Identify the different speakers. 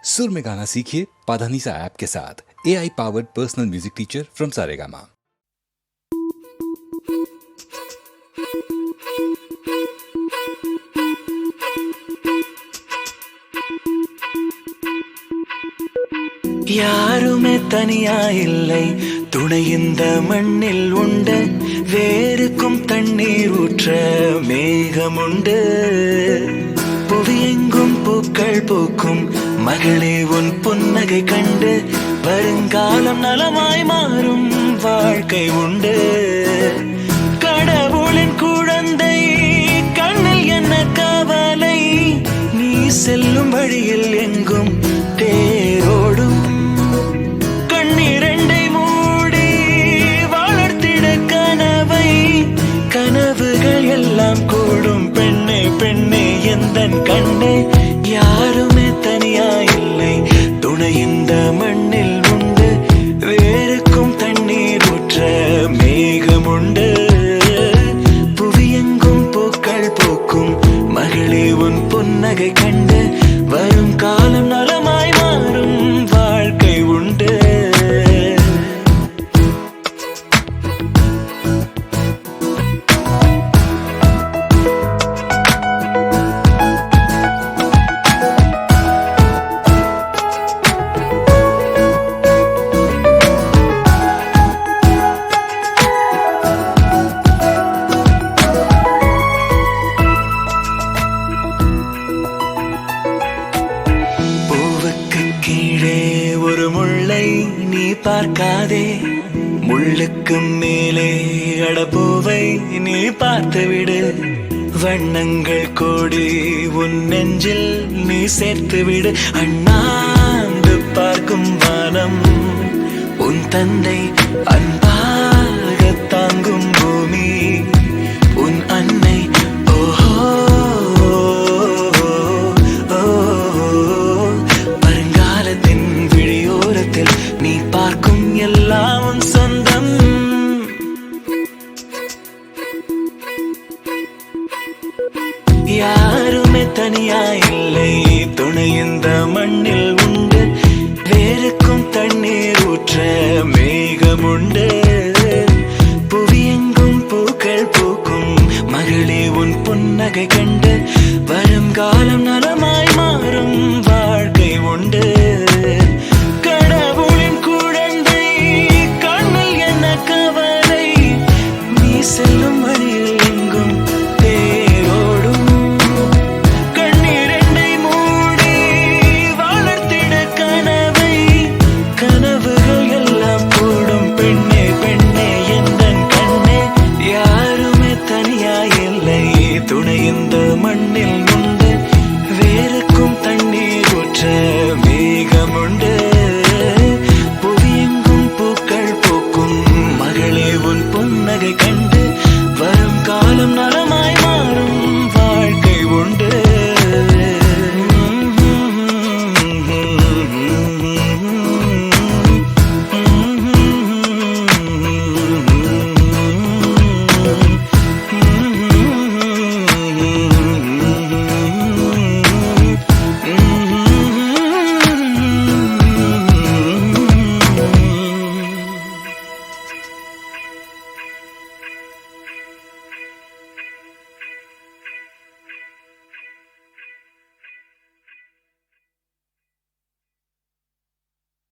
Speaker 1: सुर में गाना सीखिए पाधानीसा ऐप के साथ। AI powered personal music teacher from Saregama.
Speaker 2: யாருமே தனியா இல்லை, துணை இந்த மண்ணில் உண்டு. வேருக்கும் தண்ணீர் ஊற்ற மேகம் உண்டு. புவியெங்கும் பூக்கள் பூக்கும் மகளே உன் புன்னகை கண்டு வருங்காலம் நலமாய் மாறும் வாழ்க்கை உண்டு. கடவுளின் குழந்தை கண்ணில் என்ன கவலை, நீ செல்லும் வழியில் எங்கும் தேரோடும். கண்ணீரண்டை மூடி வளர்த்திட கனவை, கனவுகள் எல்லாம் கூடும். பெண்ணே பெண்ணே எந்தன் கண்ணே, யாருமே தனியா இல்லை, துணை இந்த மண்ணில் உண்டு. வேருக்கும் தண்ணீர் ஊற்ற மேகம் உண்டு. புவியெங்கும் பூக்கள் பூக்கும் மகளே உன் புன்னகை கண்டு வரும் காலம் நலமாய் மாறும் வாழ்க்கை உண்டு. கீழே ஒரு முள்ளை நீ பார்க்காதே, முள்ளுக்கு மேலே அடப்பூவை நீ பார்த்துவிடு. வண்ணங்கள் கோடி உன் நெஞ்சில் நீ சேர்த்துவிடு. அண்ணாந்து பார்க்கும் வானம் உன் தந்தை, அன்பாக தாங்கும் பூமி உன் அன்னை. ஓஹோ நீ பார்க்கும் எல்லாம் உன் சொந்தம். யாருமே தனியா இல்லை, துணை இந்த மண்ணில் உண்டு. வேருக்கும் தண்ணீர் ஊற்ற மேகம் உண்டு. புவியெங்கும் பூக்கள் பூக்கும் மகளே உன் புன்னகை கண்டு